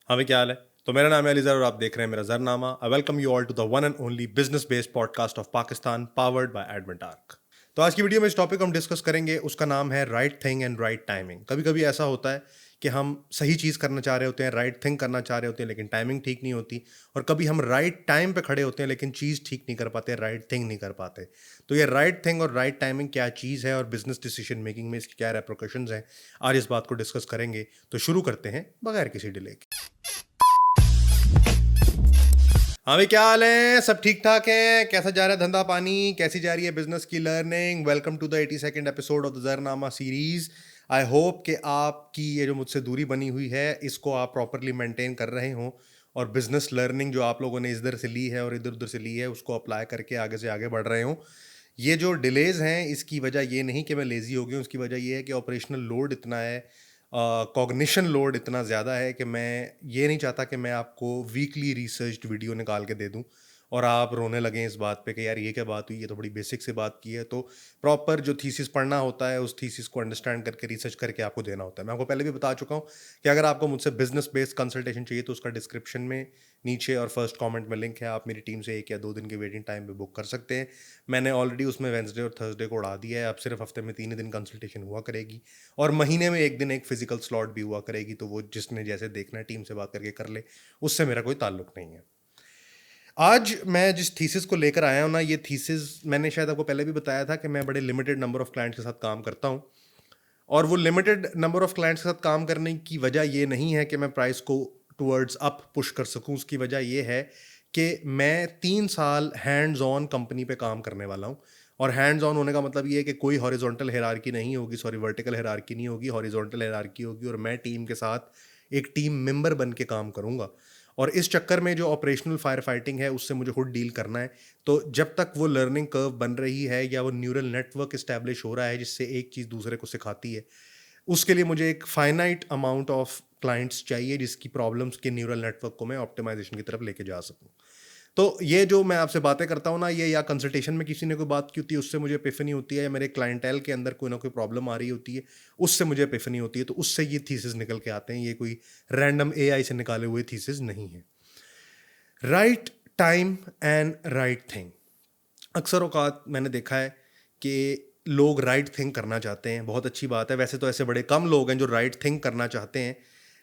हाँ भाई, क्या हाल है? तो मेरा नाम है अलीज़र और आप देख रहे हैं मेरा Zarnama. I welcome you all to the one and only business based podcast of Pakistan, powered by Advent Arc. तो आज की वीडियो में इस टॉपिक हम डिस्कस करेंगे, उसका नाम है right thing and right timing. कभी कभी ऐसा होता है कि हम सही चीज़ करना चाह रहे होते हैं, राइट थिंग करना चाह रहे होते हैं, लेकिन टाइमिंग ठीक नहीं होती। और कभी हम राइट टाइम पे खड़े होते हैं लेकिन चीज़ ठीक नहीं कर पाते, राइट थिंग नहीं कर पाते। तो ये राइट थिंग और राइट टाइमिंग क्या चीज़ है और बिजनेस डिसीजन मेकिंग में इसकी क्या रेप्रिकॉशंस हैं, आज इस बात को डिस्कस करेंगे। तो शुरू करते हैं बगैर किसी डिले के। हाँ भाई, क्या हाल है? सब ठीक ठाक है? कैसा जा रहा है धंधा पानी? कैसी जा रही है बिजनेस की learning? Welcome to the 82nd episode of the Zarnama series. I hope कि आपकी ये जो मुझसे दूरी बनी हुई है इसको आप प्रॉपरली मेंटेन कर रहे हो और बिजनेस लर्निंग जो आप लोगों ने इधर से ली है और इधर उधर से ली है उसको अप्लाई करके आगे से आगे बढ़ रहे हो। ये जो डिलेज हैं इसकी वजह ये नहीं कि मैं लेजी हो गया हूँ, उसकी वजह ये है कि ऑपरेशनल लोड इतना है, कॉग्निशन लोड इतना ज़्यादा है कि मैं ये नहीं चाहता कि मैं आपको वीकली रिसर्च्ड वीडियो निकाल के दे दूं और आप रोने लगें इस बात पे कि यार ये क्या बात हुई, ये तो बड़ी बेसिक से बात की है। तो प्रॉपर जो थीसिस पढ़ना होता है उस थीसिस को अंडरस्टैंड करके रिसर्च करके आपको देना होता है। मैं आपको पहले भी बता चुका हूँ कि अगर आपको मुझसे बिजनेस बेस्ड कंसल्टेशन चाहिए तो उसका डिस्क्रिप्शन में नीचे और फर्स्ट कमेंट में लिंक है। आप मेरी टीम से 1 या 2 दिन के वेटिंग टाइम पे बुक कर सकते हैं। मैंने ऑलरेडी उसमें वेंसडे और थर्सडे को उड़ा दिया है। अब सिर्फ हफ्ते में 3 ही दिन कंसल्टेशन हुआ करेगी और महीने में 1 दिन एक फिजिकल स्लॉट भी हुआ करेगी। तो वो जिसने जैसे देखना है टीम से बात करके कर ले, उससे मेरा कोई ताल्लुक नहीं है। आज मैं जिस थीसिस को लेकर आया हूँ ना, ये थीसिस मैंने शायद आपको पहले भी बताया था कि मैं बड़े लिमिटेड नंबर ऑफ क्लाइंट्स के साथ काम करता हूँ और वो लिमिटेड नंबर ऑफ क्लाइंट्स के साथ काम करने की वजह ये नहीं है कि मैं प्राइस को टुवर्ड्स अप पुश कर सकूं। उसकी वजह ये है कि मैं 3 साल हैंड्स ऑन कंपनी पे काम करने वाला हूं। और हैंड्स ऑन होने का मतलब ये है कि कोई हॉरिजॉन्टल हायरार्की नहीं होगी, सॉरी वर्टिकल हायरार्की नहीं होगी, हॉरिजॉन्टल हायरार्की होगी और मैं टीम के साथ एक टीम मेंबर बन के काम करूंगा। और इस चक्कर में जो ऑपरेशनल फायर फाइटिंग है उससे मुझे खुद डील करना है। तो जब तक वो लर्निंग कर्व बन रही है या वो न्यूरल नेटवर्क इस्टेब्लिश हो रहा है जिससे एक चीज़ दूसरे को सिखाती है, उसके लिए मुझे एक फाइनाइट अमाउंट ऑफ क्लाइंट्स चाहिए जिसकी प्रॉब्लम्स के न्यूरल नेटवर्क को मैं ऑप्टिमाइजेशन की तरफ लेके जा सकूं। तो ये जो मैं आपसे बातें करता हूँ ना, ये या कंसल्टेशन में किसी ने कोई बात की होती है उससे मुझे एपिफनी होती है, या मेरे क्लाइंटेल के अंदर कोई ना कोई प्रॉब्लम आ रही होती है उससे मुझे एपिफनी होती है, तो उससे ये थीसिस निकल के आते हैं। ये कोई रैंडम एआई से निकाले हुए थीसिस नहीं है। Right time and right thing. अक्सर औकात मैंने देखा है कि लोग राइट थिंग करना चाहते हैं, बहुत अच्छी बात है। वैसे तो ऐसे बड़े कम लोग हैं जो राइट थिंग करना चाहते हैं,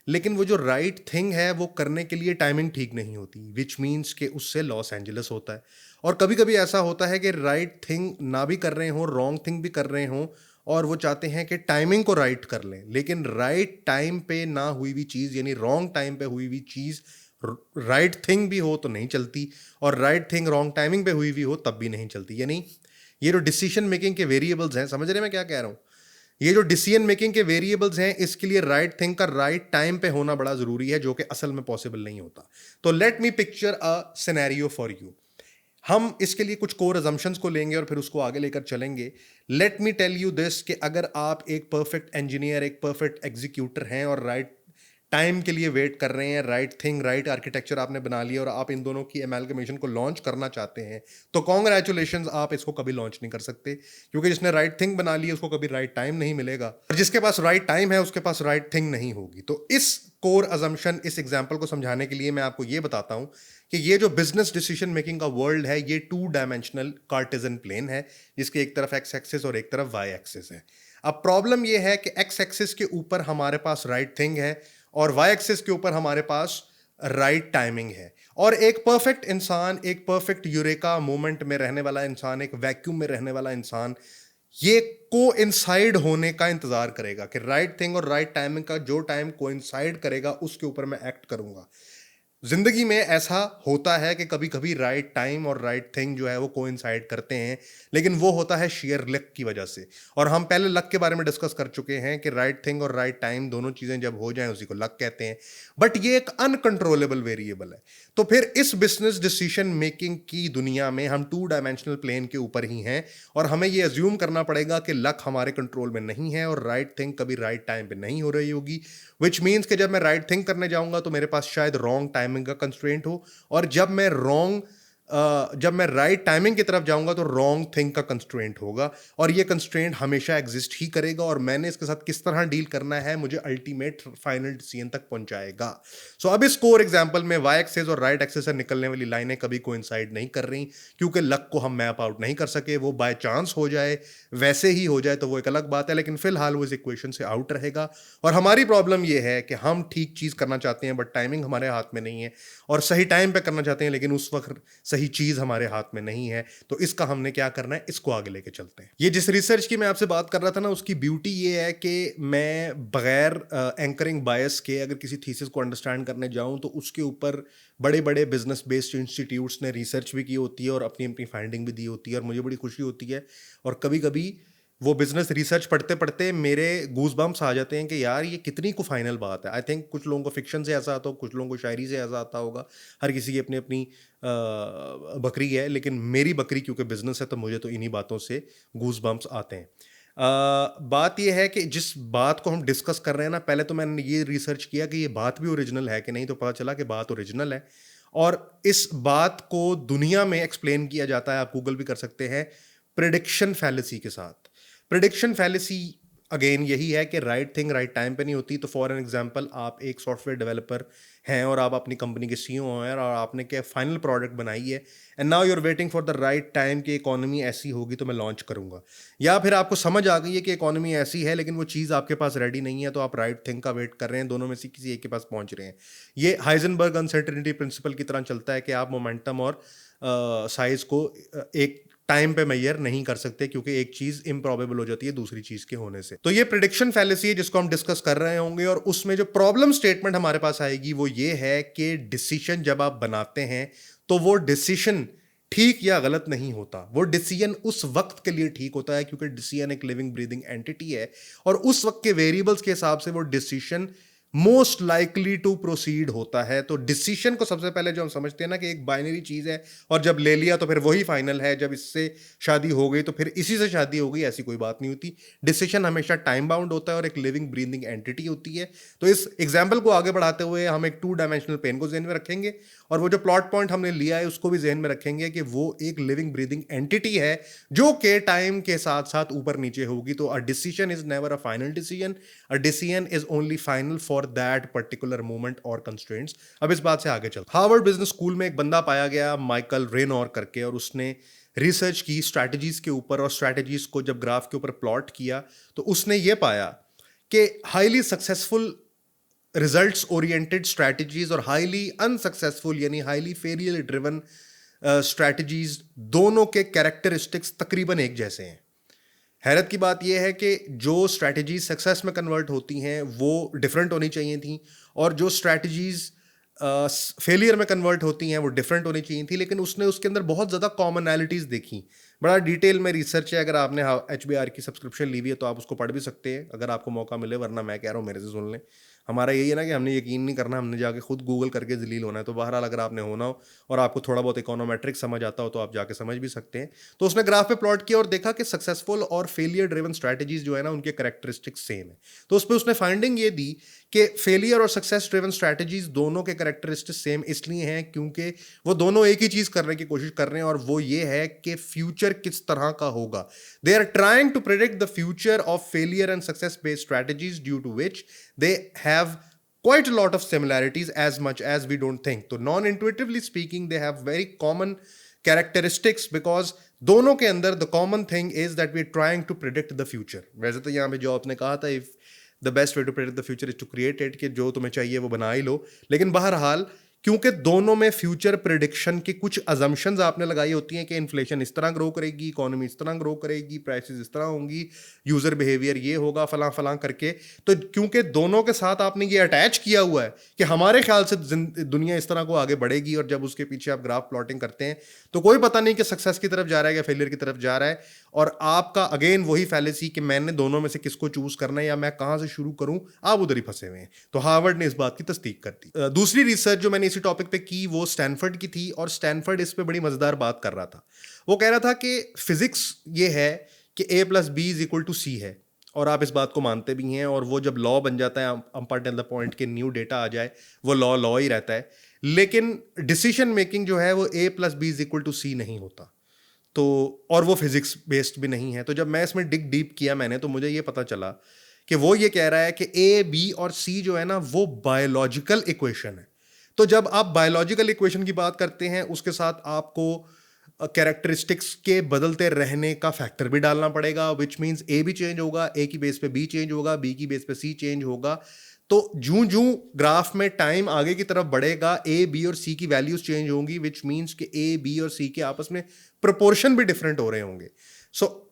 लेकिन वो जो राइट थिंग है वो करने के लिए टाइमिंग ठीक नहीं होती, विच मीन्स कि उससे लॉस एंजलस होता है। और कभी कभी ऐसा होता है कि राइट थिंग ना भी कर रहे हों, रॉन्ग थिंग भी कर रहे हों और वो चाहते हैं कि टाइमिंग को राइट कर लें, लेकिन राइट टाइम पे ना हुई हुई चीज़ यानी रॉन्ग टाइम पे हुई हुई चीज़ राइट थिंग भी हो तो नहीं चलती, और राइट थिंग रॉन्ग टाइमिंग पे हुई हुई हो तब भी नहीं चलती। यानी ये जो डिसीजन मेकिंग के वेरिएबल्स हैं, समझ रहे हैं मैं क्या कह रहा हूँ? ये जो डिसीजन मेकिंग के वेरिएबल्स हैं इसके लिए राइट थिंग का राइट टाइम पे होना बड़ा जरूरी है, जो कि असल में पॉसिबल नहीं होता। तो let me picture a scenario for you. हम इसके लिए कुछ कोर अजम्पशंस को लेंगे और फिर उसको आगे लेकर चलेंगे। Let me tell you this कि अगर आप एक परफेक्ट इंजीनियर, एक परफेक्ट एग्जीक्यूटर हैं और राइट टाइम के लिए वेट कर रहे हैं, राइट थिंग राइट आर्किटेक्चर आपने बना लिया और आप इन दोनों की एमैल्गमेशन को लॉन्च करना चाहते हैं, तो कॉन्ग्रेचुलेशंस, आप इसको कभी लॉन्च नहीं कर सकते, क्योंकि जिसने राइट थिंग बना ली उसको कभी राइट टाइम नहीं मिलेगा और जिसके पास राइट टाइम है उसके पास राइट थिंग नहीं होगी। तो इस कोर अजम्पशन, इस एग्जाम्पल को समझाने के लिए मैं आपको ये बताता हूं कि ये जो बिजनेस डिसीजन मेकिंग का वर्ल्ड है ये 2 डायमेंशनल कार्टेजन प्लेन है, जिसके एक तरफ एक्स एक्सिस और एक तरफ वाई एक्सिस है। अब प्रॉब्लम यह है कि एक्स एक्सिस के ऊपर हमारे पास राइट थिंग है और वाई एक्सिस के ऊपर हमारे पास राइट टाइमिंग है। और एक परफेक्ट इंसान, एक परफेक्ट यूरेका मोमेंट में रहने वाला इंसान, एक वैक्यूम में रहने वाला इंसान ये को इंसाइड होने का इंतजार करेगा कि राइट थिंग और राइट टाइमिंग का जो टाइम को इंसाइड करेगा उसके ऊपर मैं एक्ट करूंगा। जिंदगी में ऐसा होता है कि कभी कभी राइट टाइम और राइट थिंग जो है वो कोइंसाइड करते हैं, लेकिन वो होता है शेयर लक की वजह से। और हम पहले लक के बारे में डिस्कस कर चुके हैं कि राइट थिंग और राइट टाइम दोनों चीजें जब हो जाएं उसी को लक कहते हैं। बट ये एक अनकंट्रोलेबल वेरिएबल है। तो फिर इस बिजनेस डिसीजन मेकिंग की दुनिया में हम 2 डायमेंशनल प्लेन के ऊपर ही हैं और हमें ये अज्यूम करना पड़ेगा कि लक हमारे कंट्रोल में नहीं है और राइट थिंग कभी राइट टाइम पे नहीं हो रही होगी। विच मीन्स कि जब मैं राइट थिंक करने जाऊंगा तो मेरे पास शायद रॉन्ग टाइमिंग का कंस्ट्रेंट हो, और जब मैं रॉन्ग जब मैं राइट टाइमिंग की तरफ जाऊंगा तो रॉन्ग थिंग का कंस्ट्रेंट होगा, और ये कंस्ट्रेंट हमेशा एग्जिस्ट ही करेगा, और मैंने इसके साथ किस तरह डील करना है मुझे अल्टीमेट फाइनल डिसीजन तक पहुंचाएगा। सो अब इस कोर एग्जांपल में वाई एक्सेस और राइट एक्सेस से निकलने वाली लाइनें कभी कोइंसाइड नहीं कर रही, क्योंकि लक को हम मैप आउट नहीं कर सके। वो बाय चांस हो जाए, वैसे ही हो जाए तो वो एक अलग बात है, लेकिन फिलहाल वो इस इक्वेशन से आउट रहेगा। और हमारी प्रॉब्लम ये है कि हम ठीक चीज करना चाहते हैं बट टाइमिंग हमारे हाथ में नहीं है, और सही टाइम पे करना चाहते हैं लेकिन उस वक्त सही चीज हमारे हाथ में नहीं है। तो इसका हमने क्या करना है, इसको आगे लेके चलते हैं। ये जिस रिसर्च की मैं आपसे बात कर रहा था ना, उसकी ब्यूटी ये है कि मैं बगैर एंकरिंग बायस के अगर किसी थीसिस को अंडरस्टैंड करने जाऊं तो उसके ऊपर बड़े बड़े बिजनेस बेस्ड इंस्टीट्यूट्स ने रिसर्च भी की होती है और अपनी अपनी फाइंडिंग भी दी होती है, और मुझे बड़ी खुशी होती है। और कभी कभी वो बिजनेस रिसर्च पढ़ते पढ़ते मेरे गूज बम्प्स आ जाते हैं कि यार ये कितनी को फाइनल बात है। आई थिंक कुछ लोगों को फिक्शन से ऐसा आता हो, कुछ लोगों को शायरी से ऐसा आता होगा, हर किसी की अपनी अपनी बकरी है, लेकिन मेरी बकरी क्योंकि बिजनेस है तो मुझे तो इन्हीं बातों से गूज बम्प्स आते हैं। बात यह है कि जिस बात को हम डिस्कस कर रहे हैं ना, पहले तो मैंने ये रिसर्च किया कि ये बात भी ओरिजिनल है कि नहीं, तो पता चला कि बात ओरिजिनल है, और इस बात को दुनिया में एक्सप्लेन किया जाता है, आप गूगल भी कर सकते हैं, प्रिडिक्शन फैलेसी के साथ। प्रिडिक्शन फैलेसी अगेन यही है कि राइट थिंग राइट टाइम पे नहीं होती। तो फॉर एन एग्जांपल, आप एक सॉफ्टवेयर डेवलपर हैं और आप अपनी कंपनी के सीईओ हैं और आपने क्या फाइनल प्रोडक्ट बनाई है, and now you are waiting for the right time कि इकोनॉमी ऐसी होगी तो मैं लॉन्च करूंगा। या फिर आपको समझ आ गई है कि इकोनॉमी ऐसी है लेकिन वो चीज़ आपके पास रेडी नहीं है, तो आप राइट थिंग का वेट कर रहे हैं, दोनों में से किसी एक के पास पहुंच रहे हैं। ये हाइजेनबर्ग अनसर्टेनिटी प्रिंसिपल की तरह चलता है कि आप मोमेंटम और साइज को एक टाइम पे मेजर नहीं कर सकते, क्योंकि एक चीज इम्प्रॉबेबल हो जाती है दूसरी चीज के होने से। तो ये प्रिडिक्शन फैलेसी है जिसको हम डिस्कस कर रहे होंगे, और उसमें जो प्रॉब्लम स्टेटमेंट हमारे पास आएगी वो ये है कि डिसीजन जब आप बनाते हैं तो वो डिसीजन ठीक या गलत नहीं होता, वो डिसीजन उस वक्त के लिए ठीक होता है क्योंकि डिसीजन एक लिविंग ब्रीदिंग एंटिटी है, और उस वक्त के वेरिएबल्स के हिसाब से वो decision most likely to proceed होता है। तो डिसीजन को सबसे पहले जो हम समझते हैं ना कि एक बाइनरी चीज है, और जब ले लिया तो फिर वही फाइनल है, जब इससे शादी हो गई तो फिर इसी से शादी हो गई, ऐसी कोई बात नहीं होती। डिसीजन हमेशा टाइम बाउंड होता है और एक लिविंग ब्रीदिंग एंटिटी होती है। तो इस एग्जाम्पल को आगे बढ़ाते हुए हम एक 2 डायमेंशनल पेन को जहन में रखेंगे, और वो जो प्लॉट पॉइंट हमने लिया है उसको भी जहन में रखेंगे कि वो एक लिविंग ब्रीदिंग एंटिटी है जो के टाइम के साथ साथ ऊपर नीचे होगी। तो a decision is never a final decision, a decision is only final for that particular moment और कंस्ट्रेंट्स। अब इस बात से आगे चल, हार्वर्ड बिजनेस स्कूल में एक बंदा पाया गया माइकल रेनॉर करके, और उसने रिसर्च की स्ट्रैटेजीज के ऊपर, और स्ट्रैटेजीज को जब ग्राफ के ऊपर प्लॉट किया तो उसने ये पाया कि highly successful results oriented strategies और हाईली अनसक्सेसफुल यानी हाईली फेलियर ड्रिवन स्ट्रैटेजीज, दोनों के कैरेक्टरिस्टिक्स तकरीबन एक जैसे हैं। हैरत की बात यह है कि जो स्ट्रैटेजीज सक्सेस में कन्वर्ट होती हैं वो डिफरेंट होनी चाहिए थी, और जो स्ट्रैटेजीज फेलियर में कन्वर्ट होती हैं वो डिफरेंट होनी चाहिए थी, लेकिन उसने उसके अंदर बहुत ज़्यादा कॉमनैलिटीज देखी। बड़ा डिटेल में रिसर्च है, अगर आपने HBR की सब्सक्रिप्शन ली हुई है तो आप उसको पढ़ भी सकते हैं अगर आपको मौका मिले, वरना मैं कह रहा हूँ मेरे से सुन लें। हमारा यही है ना कि हमने यकीन नहीं करना, हमने जाके खुद गूगल करके जलील होना है। तो बहरहाल अगर आपने होना हो और आपको थोड़ा बहुत इकोनोमेट्रिक समझ आता हो तो आप जाके समझ भी सकते हैं। तो उसने ग्राफ पे प्लॉट किया और देखा कि सक्सेसफुल और फेलियर ड्रिवन स्ट्रैटेजीज जो है ना उनके कैरेक्टरिस्टिक्स सेम है। तो उस पर उसने फाइंडिंग ये दी कि फेलियर और सक्सेस ड्रिवन स्ट्रैटेजीज दोनों के कैरेक्टरिस्टिक्स सेम इसलिए हैं क्योंकि वो दोनों एक ही चीज करने की कोशिश कर रहे हैं, और वो ये है कि फ्यूचर किस तरह का होगा। They are trying to predict the future of failure and success based strategies due to which they have quite a lot of similarities as much as we don't think. तो non intuitively speaking they have very common characteristics, because दोनों के अंदर the common thing is that we are trying to predict the future. वैसे तो यहाँ पे जो आपने कहा था, if the best way to predict the future is to create it, कि जो तुम्हें चाहिए वो बना ही लो, लेकिन बहरहाल क्योंकि दोनों में फ्यूचर प्रिडिक्शन की कुछ अजम्पशंस आपने लगाई होती हैं कि इन्फ्लेशन इस तरह ग्रो करेगी, इकोनॉमी इस तरह ग्रो करेगी, प्राइसेस इस तरह होंगी, यूजर बिहेवियर ये होगा, फलां फलां करके। तो क्योंकि दोनों के साथ आपने ये अटैच किया हुआ है कि हमारे ख्याल से दुनिया इस तरह को आगे बढ़ेगी, और जब उसके पीछे आप ग्राफ प्लॉटिंग करते हैं तो कोई पता नहीं कि सक्सेस की तरफ जा रहा है या फेलियर की तरफ जा रहा है, और आपका अगेन वही फैलेसी कि मैंने दोनों में से किसको चूज करना है या मैं कहां से शुरू करूं, आप उधर ही फंसे हुए हैं। तो हार्वर्ड ने इस बात की तस्दीक कर दी। दूसरी रिसर्च जो मैंने इसी टॉपिक पे की वो स्टैनफोर्ड की थी, और स्टैनफोर्ड इस पे बड़ी मजेदार बात कर रहा था। वो कह रहा था कि फिजिक्स ये है कि A+B=C है, और आप इस बात को मानते भी हैं, और वो जब लॉ बन जाता है, अप टिल द पॉइंट के न्यू डेटा आ जाए वो लॉ ही रहता है। लेकिन डिसीजन मेकिंग जो है वो A plus B is equal to C नहीं होता। तो और वो फिजिक्स बेस्ड भी नहीं है। तो जब मैं इसमें डिग डीप किया मैंने, तो मुझे ये पता चला कि वो ये कह रहा है कि ए बी और सी जो है ना वो बायोलॉजिकल इक्वेशन है। तो जब आप बायोलॉजिकल इक्वेशन की बात करते हैं उसके साथ आपको कैरेक्टरिस्टिक्स के बदलते रहने का फैक्टर भी डालना पड़ेगा, विच मीन्स ए भी चेंज होगा, ए की बेस पे बी चेंज होगा, बी की बेस पे सी चेंज होगा। तो जूं जूं ग्राफ में टाइम आगे की तरफ बढ़ेगा ए बी और सी की वैल्यूज चेंज होंगी, विच मीन्स कि ए बी और सी के आपस में प्रोपोर्शन भी डिफरेंट हो रहे होंगे। So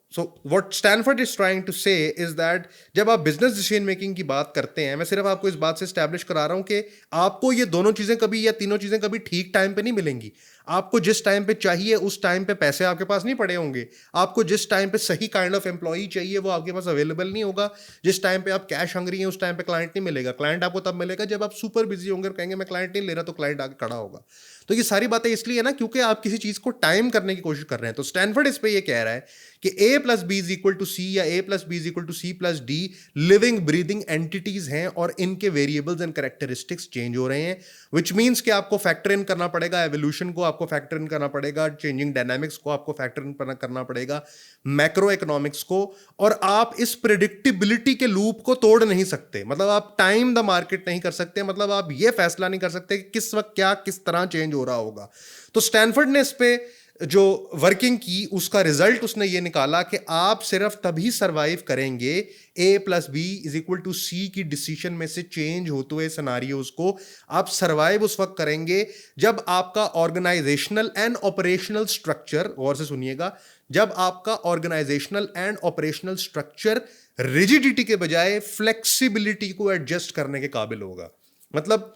what Stanford is trying to say is that जब आप बिजनेस डिसीजन मेकिंग की बात करते हैं, मैं सिर्फ आपको इस बात से स्टैब्लिश करा रहा हूं कि आपको ये दोनों चीजें कभी या तीनों चीजें कभी ठीक टाइम पे नहीं मिलेंगी। आपको जिस टाइम पे चाहिए उस टाइम पे पैसे आपके पास नहीं पड़े होंगे। आपको जिस टाइम पे सही काइंड ऑफ एम्प्लॉई चाहिए वो आपके पास अवेलेबल नहीं होगा। जिस टाइम पे आप कैश हंगरी हैं उस टाइम पे क्लाइंट नहीं मिलेगा। क्लाइंट आपको तब मिलेगा जब आप सुपर बिजी होंगे और कहेंगे मैं क्लाइंट नहीं ले रहा, तो क्लाइंट आगे खड़ा होगा। तो ये सारी बातें इसलिए है ना क्योंकि आप किसी चीज को टाइम करने की कोशिश कर रहे हैं। तो स्टैनफोर्ड इस पे ये कह रहा है कि A plus B is equal to C या A plus B is equal to C plus D living breathing entities हैं और इनके वेरिएबल्स एंड कैरेक्टरिस्टिक्स चेंज हो रहे हैं, विच मीन्स कि आपको फैक्टर इन करना पड़ेगा एवोल्यूशन को, आपको फैक्टर इन करना पड़ेगा चेंजिंग डायनामिक्स को, आपको फैक्टर इन करना पड़ेगा मैक्रो इकोनॉमिक्स को। और आप इस प्रिडिक्टिबिलिटी के लूप को तोड़ नहीं सकते। मतलब आप टाइम द मार्केट नहीं कर सकते। मतलब आप ये फैसला नहीं कर सकते कि किस वक्त क्या किस तरह चेंज हो रहा होगा। तो स्टैनफोर्ड ने इस पे जो वर्किंग की उसका रिजल्ट उसने ये निकाला कि आप सिर्फ तभी सरवाइव करेंगे A plus B is equal to C की डिसीजन में से चेंज होते हुए सिनारियोज को आप सरवाइव उस वक्त करेंगे जब आपका ऑर्गेनाइजेशनल एंड ऑपरेशनल स्ट्रक्चर, गौर से सुनिएगा, जब आपका organisational and operational structure rigidity के बजाय फ्लेक्सिबिलिटी को एडजस्ट करने के काबिल होगा। मतलब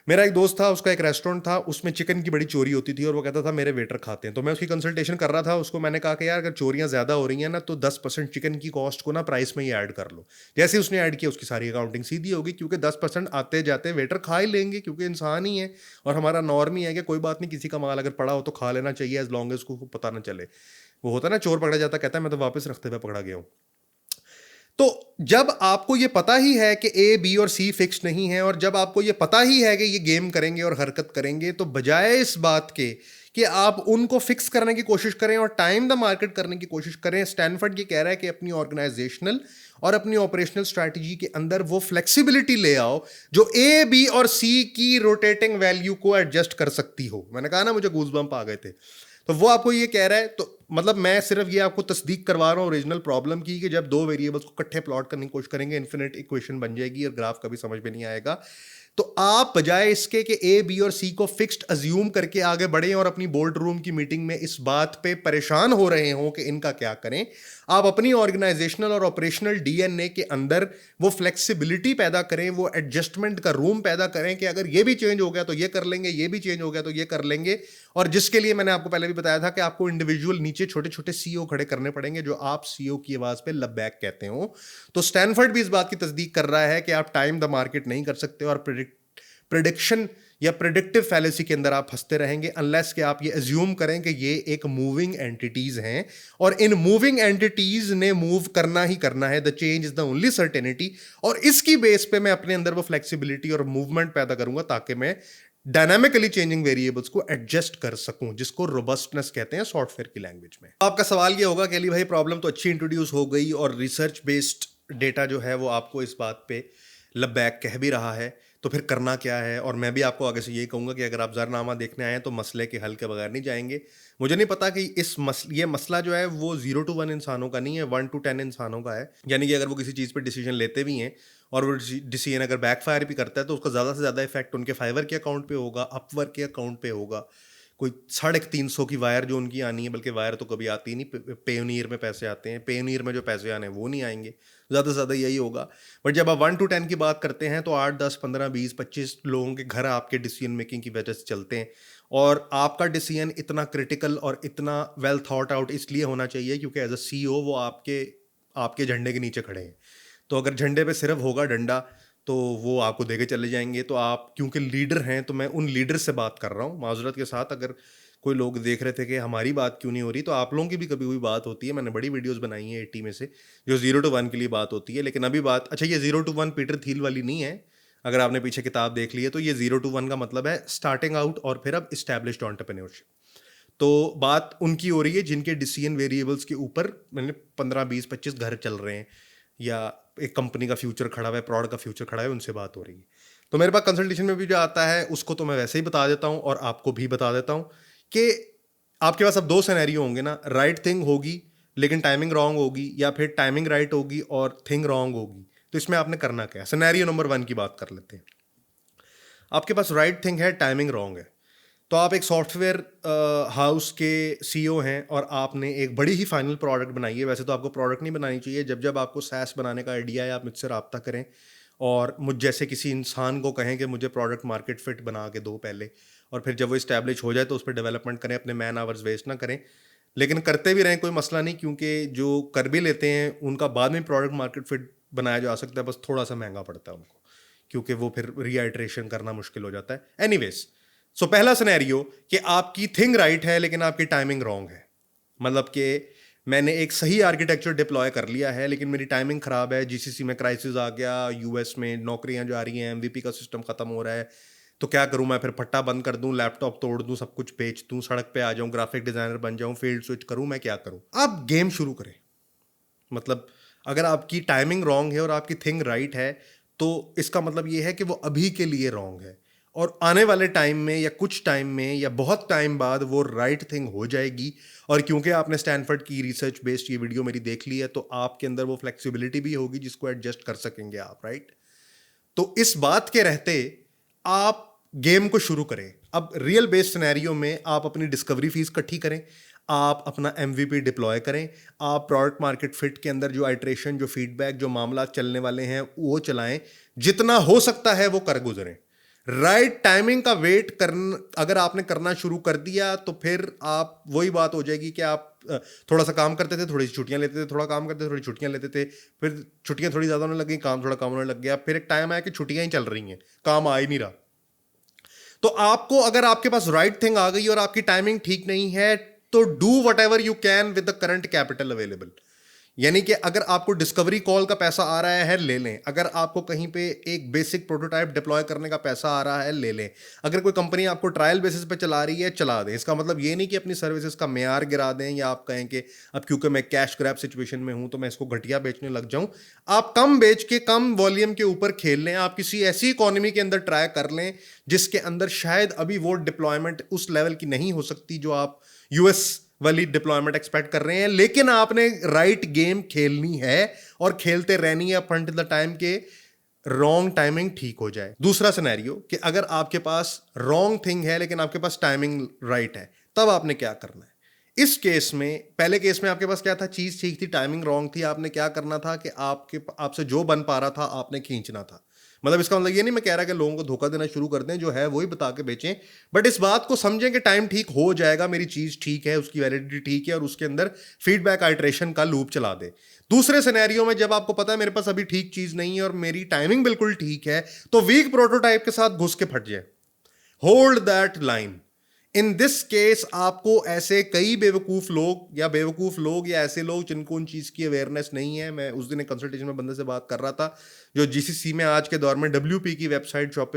मेरा एक दोस्त था, उसका एक रेस्टोरेंट था, उसमें चिकन की बड़ी चोरी होती थी और वो कहता था मेरे वेटर खाते हैं। तो मैं उसकी कंसल्टेशन कर रहा था, उसको मैंने कहा कि यार अगर चोरियां ज़्यादा हो रही हैं ना तो 10% चिकन की कॉस्ट को ना प्राइस में ही ऐड कर लो। जैसे उसने ऐड किया उसकी सारी अकाउंटिंग सीधी होगी, क्योंकि 10% आते जाते वेटर खा ही लेंगे, क्योंकि इंसान ही है और हमारा नॉर्म ही है कि कोई बात नहीं, किसी का माल अगर पड़ा हो तो खा लेना चाहिए एज लॉन्ग एज उसको पता ना चले। वो होता है ना, चोर पकड़ा जाता कहता है मैं तो वापस रखते हुए पकड़ा गया हूँ। तो जब आपको ये पता ही है कि ए बी और सी फिक्स नहीं है और जब आपको ये पता ही है कि ये गेम करेंगे और हरकत करेंगे, तो बजाय इस बात के कि आप उनको फिक्स करने की कोशिश करें और टाइम द मार्केट करने की कोशिश करें, स्टैनफोर्ड ये कह रहा है कि अपनी ऑर्गेनाइजेशनल और अपनी ऑपरेशनल स्ट्रैटेजी के अंदर वो फ्लेक्सिबिलिटी ले आओ जो ए बी और सी की रोटेटिंग वैल्यू को एडजस्ट कर सकती हो। मैंने कहा ना मुझे गूज़बम्प आ गए थे। तो वो आपको ये कह रहा है। तो मतलब मैं सिर्फ ये आपको तस्दीक करवा रहा हूँ ओरिजिनल प्रॉब्लम की कि जब दो वेरिएबल्स को इकट्ठे प्लॉट करने की कोशिश करेंगे इन्फिनिट इक्वेशन बन जाएगी और ग्राफ कभी समझ में नहीं आएगा। तो आप बजाय इसके कि ए बी और सी को फिक्स्ड अज्यूम करके आगे बढ़े और अपनी बोर्ड रूम की मीटिंग में इस बात पे परेशान हो रहे हो कि इनका क्या करें, आप अपनी ऑर्गेनाइजेशनल और ऑपरेशनल डीएनए के अंदर वो फ्लेक्सिबिलिटी पैदा करें, वो एडजस्टमेंट का रूम पैदा करें कि अगर ये भी चेंज हो गया तो ये कर लेंगे, ये भी चेंज हो गया तो ये कर लेंगे। और जिसके लिए मैंने आपको पहले भी बताया था कि आपको इंडिविजुअल नीचे छोटे छोटे सीईओ खड़े करने पड़ेंगे जो आप सीईओ की आवाज पे लब बैक कहते हो। तो स्टैनफोर्ड भी इस बात की तस्दीक कर रहा है कि आप टाइम द मार्केट नहीं कर सकते और प्रिडिक्शन या प्रिडिक्टिव फैलेसी के अंदर आप फंसते रहेंगे अनलेस कि आप ये अज्यूम करें कि ये एक मूविंग एंटिटीज हैं और इन मूविंग एंटिटीज ने मूव करना ही करना है। The change is the only certainty. और इसकी बेस पे मैं अपने अंदर वो फ्लेक्सिबिलिटी और मूवमेंट पैदा करूंगा ताकि मैं डायनामिकली चेंजिंग वेरिएबल्स को एडजस्ट कर सकूं, जिसको रोबस्टनेस कहते हैं सॉफ्टवेयर की लैंग्वेज में। आपका सवाल ये होगा कि अली भाई प्रॉब्लम तो अच्छी इंट्रोड्यूस हो गई और रिसर्च बेस्ड डेटा जो है वो आपको इस बात पे लब बैक कह भी रहा है, तो फिर करना क्या है? और मैं भी आपको आगे से यही कहूँगा कि अगर आप ज़रनामा देखने आए तो मसले के हल के बगैर नहीं जाएंगे। मुझे नहीं पता कि ये मसला जो है वो 0 to 1 इंसानों का नहीं है, 1 to 10 इंसानों का है। यानी कि अगर वो किसी चीज़ पे डिसीजन लेते भी हैं और वो डिसीजन अगर बैकफायर भी करता है तो उसका ज़्यादा से ज़्यादा इफेक्ट उनके फाइवर के अकाउंट पे होगा, अपवर्क के अकाउंट पे होगा। कोई 350 की वायर जो उनकी आनी है, बल्कि वायर तो कभी आती नहीं, पेयोनियर में पैसे आते हैं, पेयोनियर में जो पैसे आने हैं वो नहीं आएंगे, ज़्यादा से ज़्यादा यही होगा। बट जब आप 1 to 10 की बात करते हैं तो 8, 10, 15, 20, 25 लोगों के घर आपके डिसीजन मेकिंग की वजह से चलते हैं। और आपका डिसीजन इतना क्रिटिकल और इतना वेल थॉट आउट इसलिए होना चाहिए क्योंकि एज अ CEO वो आपके झंडे के नीचे खड़े हैं। तो अगर झंडे पे सिर्फ होगा डंडा तो वो आपको देके चले जाएंगे। तो आप क्योंकि लीडर हैं, तो मैं उन लीडर से बात कर रहा हूँ माजरत के साथ। अगर कोई लोग देख रहे थे कि हमारी बात क्यों नहीं हो रही, तो आप लोगों की भी कभी हुई बात होती है। मैंने बड़ी वीडियोस बनाई हैं 80 में से जो 0 to 1 के लिए बात होती है। लेकिन अभी बात, अच्छा ये 0 to 1 पीटर थील वाली नहीं है, अगर आपने पीछे किताब देख ली है तो ये 0 to 1 का मतलब है स्टार्टिंग आउट और फिर अब इस्टेब्लिश्ड एंटरप्रेन्योरशिप। तो बात उनकी हो रही है जिनके डिसीजन वेरिएबल्स के ऊपर मैंने 15 20 25 घर चल रहे हैं, या एक कंपनी का फ्यूचर खड़ा हुआ है, प्रोडक्ट का फ्यूचर खड़ा है, उनसे बात हो रही है। तो मेरे पास कंसल्टेशन में भी जो आता है उसको तो मैं वैसे ही बता देता हूँ और आपको भी बता देता हूँ कि आपके पास अब 2 सिनेरियो होंगे ना, राइट थिंग होगी लेकिन टाइमिंग रॉन्ग होगी, या फिर टाइमिंग राइट होगी और थिंग रॉन्ग होगी। तो इसमें आपने करना क्या है? सिनेरियो नंबर 1 की बात कर लेते हैं। आपके पास राइट थिंग है, टाइमिंग रॉन्ग है। तो आप एक सॉफ्टवेयर हाउस के सीईओ हैं और आपने एक बड़ी ही फाइनल प्रोडक्ट बनाई है। वैसे तो आपको प्रोडक्ट नहीं बनानी चाहिए, जब जब आपको सैस बनाने का आइडिया है आप मुझसे रब्ता करें और मुझ जैसे किसी इंसान को कहें कि मुझे प्रोडक्ट मार्केट फिट बना के दो पहले, और फिर जब वो इस्टेब्लिश हो जाए तो उस पर डेवलपमेंट करें, अपने मैन आवर्स वेस्ट ना करें। लेकिन करते भी रहें, कोई मसला नहीं, क्योंकि जो कर भी लेते हैं उनका बाद में प्रोडक्ट मार्केट फिट बनाया जा सकता है, बस थोड़ा सा महंगा पड़ता है उनको, क्योंकि वो फिर रीआइट्रेशन करना मुश्किल हो जाता है। एनीवेज, सो पहला सिनेरियो कि आपकी थिंग राइट है लेकिन आपकी टाइमिंग रॉन्ग है। मतलब कि मैंने एक सही आर्किटेक्चर डिप्लॉय कर लिया है लेकिन मेरी टाइमिंग खराब है, जीसीसी में क्राइसिस आ गया, यूएस में नौकरियां जा रही हैं, एमवीपी का सिस्टम खत्म हो रहा है, तो क्या करूं मैं? फिर फट्टा बंद कर दूं, लैपटॉप तोड़ दूं, सब कुछ बेच दूं, सड़क पे आ जाऊं, ग्राफिक डिजाइनर बन जाऊं, फील्ड स्विच करूं, मैं क्या करूं? आप गेम शुरू करें। मतलब अगर आपकी टाइमिंग रॉन्ग है और आपकी थिंग राइट है तो इसका मतलब ये है कि वो अभी के लिए रॉन्ग है, और आने वाले टाइम में या कुछ टाइम में या बहुत टाइम बाद वो राइट थिंग हो जाएगी। और क्योंकि आपने स्टैनफोर्ड की रिसर्च बेस्ड ये वीडियो मेरी देख ली है तो आपके अंदर वो फ्लेक्सिबिलिटी भी होगी जिसको एडजस्ट कर सकेंगे आप, राइट? तो इस बात के रहते आप गेम को शुरू करें। अब रियल बेस्ड सिनेरियो में आप अपनी डिस्कवरी फीस इकट्ठी करें, आप अपना एमवीपी डिप्लॉय करें, आप प्रोडक्ट मार्केट फिट के अंदर जो आइट्रेशन, जो फीडबैक, जो मामला चलने वाले हैं वो चलाएं, जितना हो सकता है वो कर गुजरें। राइट टाइमिंग का वेट करना अगर आपने करना शुरू कर दिया तो फिर आप वही बात हो जाएगी कि आप थोड़ा सा काम करते थे, थोड़ी सी छुट्टियां लेते थे, थोड़ा काम करते थे, थोड़ी छुट्टियां लेते थे, फिर छुट्टियां थोड़ी ज़्यादा होने लग गई, काम थोड़ा कम होने लग गया, फिर एक टाइम आया कि छुट्टियां ही चल रही हैं, काम आ ही नहीं रहा। तो आपको, अगर आपके पास राइट थिंग आ गई और आपकी टाइमिंग ठीक नहीं है, तो do what ever you can with the current capital available. यानी कि अगर आपको डिस्कवरी कॉल का पैसा आ रहा है ले लें, अगर आपको कहीं पे एक बेसिक प्रोटोटाइप डिप्लॉय करने का पैसा आ रहा है ले लें, अगर कोई कंपनी आपको ट्रायल बेसिस पे चला रही है चला दें। इसका मतलब ये नहीं कि अपनी सर्विसेज का मेयार गिरा दें या आप कहें कि अब क्योंकि मैं कैश ग्रैब सिचुएशन में हूं तो मैं इसको घटिया बेचने लग जाऊं। आप कम बेच के कम वॉल्यूम के ऊपर खेल लें, आप किसी ऐसी इकोनॉमी के अंदर ट्राई कर लें जिसके अंदर शायद अभी वो डिप्लॉयमेंट उस लेवल की नहीं हो सकती जो आप यूएस वाली डिप्लॉयमेंट एक्सपेक्ट कर रहे हैं, लेकिन आपने राइट गेम खेलनी है और खेलते रहनी है अप टिल द टाइम के रॉन्ग टाइमिंग ठीक हो जाए। दूसरा सिनेरियो कि अगर आपके पास रॉन्ग थिंग है लेकिन आपके पास टाइमिंग राइट है, तब आपने क्या करना है? इस केस में, पहले केस में आपके पास क्या था? चीज ठीक थी, टाइमिंग रॉन्ग थी, आपने क्या करना था कि आपसे जो बन पा रहा था आपने खींचना था। मतलब इसका मतलब ये नहीं मैं कह रहा कि लोगों को धोखा देना शुरू कर दें, जो है वही बता के बेचें, बट इस बात को समझें कि टाइम ठीक हो जाएगा, मेरी चीज ठीक है, उसकी वैलिडिटी ठीक है, और उसके अंदर फीडबैक आइट्रेशन का लूप चला दे। दूसरे सिनेरियो में जब आपको पता है मेरे पास अभी ठीक चीज नहीं है और मेरी टाइमिंग बिल्कुल ठीक है, तो वीक प्रोटोटाइप के साथ घुस के फट जाए। Hold that line. In this case आपको ऐसे कई बेवकूफ लोग या ऐसे लोग जिनको उन चीज की अवेयरनेस नहीं है। मैं उस दिन एक कंसल्टेशन में बंदे से बात कर रहा था जो जीसीसी में आज के दौर में डब्ल्यूपी की वेबसाइट शॉप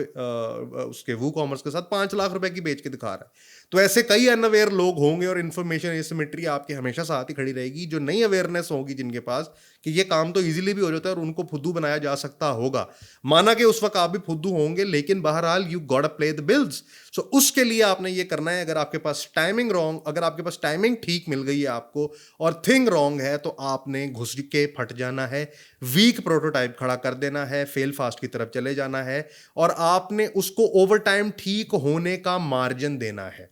उसके वू कॉमर्स के साथ 5 लाख रुपए की बेच के दिखा रहा है। तो ऐसे कई अनअवेयर लोग होंगे और इन्फॉर्मेशन एसिमेट्री आपके हमेशा साथ ही खड़ी रहेगी। जो नई अवेयरनेस होगी जिनके पास कि ये काम तो इजीली भी हो जाता है और उनको फुद्दू बनाया जा सकता होगा, माना कि उस वक्त आप भी फुद्दू होंगे, लेकिन बहरहाल you got to play the bills. So उसके लिए आपने ये करना है, अगर आपके पास टाइमिंग ठीक मिल गई है आपको और थिंग रॉन्ग है, तो आपने घुस के फट जाना है, वीक प्रोटोटाइप खड़ा कर देना है, फेल फास्ट की तरफ चले जाना है, और आपने उसको ओवर टाइम ठीक होने का मार्जिन देना है।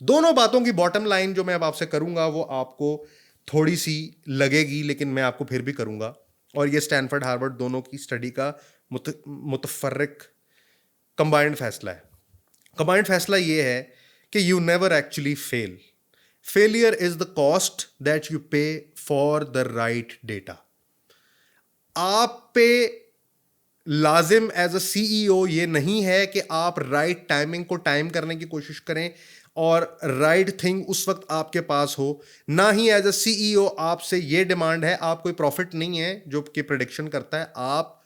दोनों बातों की बॉटम लाइन जो मैं अब आपसे करूंगा वो आपको थोड़ी सी लगेगी, लेकिन मैं आपको फिर भी करूंगा। और ये स्टैनफोर्ड हार्वर्ड दोनों की स्टडी का मुतफर्रिक कंबाइंड फैसला है। कंबाइंड फैसला ये है कि you never actually fail. Failure is the cost that you pay for the right data. आप पे लाजिम एज अ सीईओ ये नहीं है कि आप राइट टाइमिंग को टाइम करने की कोशिश करें और राइट थिंग उस वक्त आपके पास हो। ना ही एज अ सीईओ आपसे ये डिमांड है, आप कोई प्रॉफिट नहीं है जो कि प्रेडिक्शन करता है, आप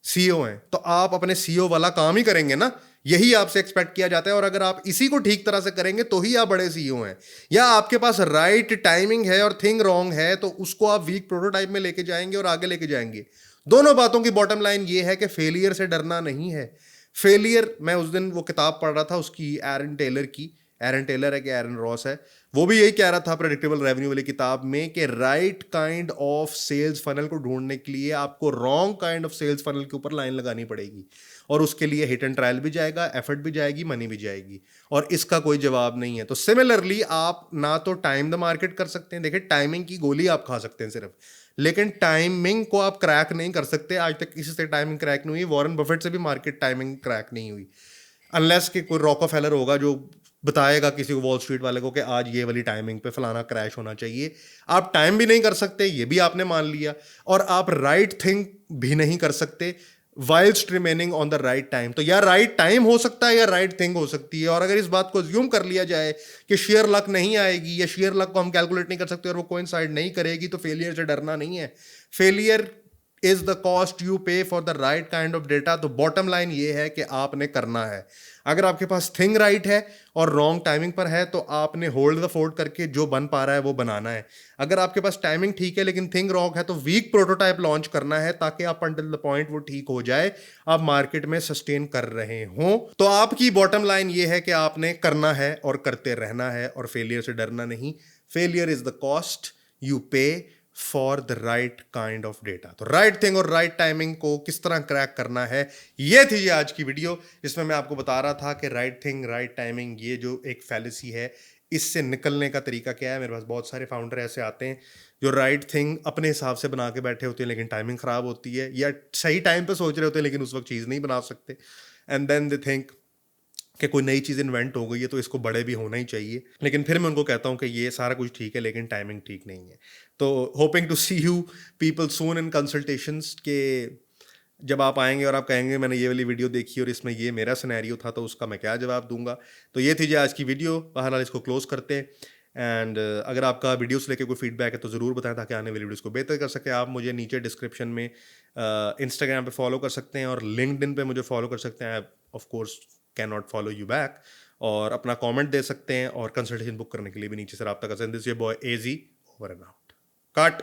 सीईओ हैं, तो आप अपने सीईओ वाला काम ही करेंगे ना, यही आपसे एक्सपेक्ट किया जाता है। और अगर आप इसी को ठीक तरह से करेंगे तो ही आप बड़े सीईओ हैं। या आपके पास राइट टाइमिंग है और थिंग रॉन्ग है, तो उसको आप वीक प्रोटोटाइप में लेके जाएंगे और आगे लेके जाएंगे। दोनों बातों की बॉटम लाइन ये है कि फेलियर से डरना नहीं है। फेलियर, मैं उस दिन वो किताब पढ़ रहा था उसकी, एरन टेलर की, एरन टेलर है कि एरन रॉस है, वो भी यही कह रहा था प्रेडिक्टेबल रेवेन्यू वाली किताब में कि right kind of sales funnel को ढूंढने के लिए आपको wrong kind of sales funnel के ऊपर लाइन लगानी पड़ेगी, और उसके लिए हिट एंड ट्रायल भी जाएगा, एफर्ट भी जाएगी, मनी भी जाएगी, और इसका कोई जवाब नहीं है। तो सिमिलरली आप ना तो टाइम द मार्केट कर सकते हैं, देखिए टाइमिंग की गोली आप खा सकते हैं सिर्फ, लेकिन टाइमिंग को आप क्रैक नहीं कर सकते। आज तक किसी से टाइमिंग क्रैक नहीं हुई, वॉरेन बफेट से भी मार्केट टाइमिंग क्रैक नहीं हुई, अनलेस कि कोई रॉकफेलर होगा जो बताएगा किसी को, वॉल स्ट्रीट वाले को, कि आज ये वाली टाइमिंग पे फलाना क्रैश होना चाहिए। आप टाइम भी नहीं कर सकते, ये भी आपने मान लिया, और आप राइट थिंग भी नहीं कर सकते whilst remaining on the right time. तो या राइट टाइम हो सकता है या राइट थिंग हो सकती है। और अगर इस बात को ज्यूम कर लिया जाए कि शेयर लक नहीं आएगी या शेयर लक को हम कैलकुलेट नहीं कर सकते और वो कोइंसाइड नहीं करेगी, तो फेलियर से डरना नहीं है। Failure is the cost you pay for the right kind of data. तो बॉटम लाइन ये है कि आपने करना है। अगर आपके पास थिंग राइट है और रॉन्ग टाइमिंग पर है, तो आपने होल्ड द फोर्ट करके जो बन पा रहा है वो बनाना है। अगर आपके पास टाइमिंग ठीक है लेकिन थिंग रॉन्ग है, तो वीक प्रोटोटाइप लॉन्च करना है, ताकि आप अंटिल द पॉइंट वो ठीक हो जाए, आप मार्केट में सस्टेन कर रहे हो। तो आपकी बॉटम लाइन ये है कि आपने करना है और करते रहना है, और फेलियर से डरना नहीं। Failure is the cost you pay for the right kind of data. तो राइट थिंग और राइट टाइमिंग को किस तरह क्रैक करना है, ये थी ये आज की वीडियो, जिसमें मैं आपको बता रहा था कि राइट थिंग राइट टाइमिंग ये जो एक फैलेसी है, इससे निकलने का तरीका क्या है। मेरे पास बहुत सारे फाउंडर ऐसे आते हैं जो राइट थिंग अपने हिसाब से बना के बैठे होते हैं, लेकिन टाइमिंग खराब होती है, या सही टाइम पे सोच रहे होते हैं लेकिन उस वक्त चीज़ नहीं बना सकते, एंड देन दे थिंक कि कोई नई चीज़ इन्वेंट हो गई है तो इसको बड़े भी होना ही चाहिए। लेकिन फिर मैं उनको कहता हूँ कि ये सारा कुछ ठीक है लेकिन टाइमिंग ठीक नहीं है। तो hoping to see you people soon in consultations, के जब आप आएंगे और आप कहेंगे मैंने ये वाली वीडियो देखी और इसमें ये मेरा सिनेरियो था, तो उसका मैं क्या जवाब दूंगा। तो ये थी जी आज की वीडियो। बहरहाल इसको क्लोज करते हैं। एंड अगर आपका वीडियो से लेके कोई फीडबैक है तो ज़रूर बताएं, ताकि आने वाली वीडियोस को बेहतर कर सके। आप मुझे नीचे डिस्क्रिप्शन में इंस्टाग्राम पे फॉलो कर सकते हैं और लिंक्डइन पे मुझे फॉलो कर सकते हैं। Of course can not follow you back, और अपना कमेंट दे सकते हैं, और कंसल्टेशन बुक करने के लिए भी नीचे से रब्ता कर सकते हैं। This your boy AG, over and out, cut.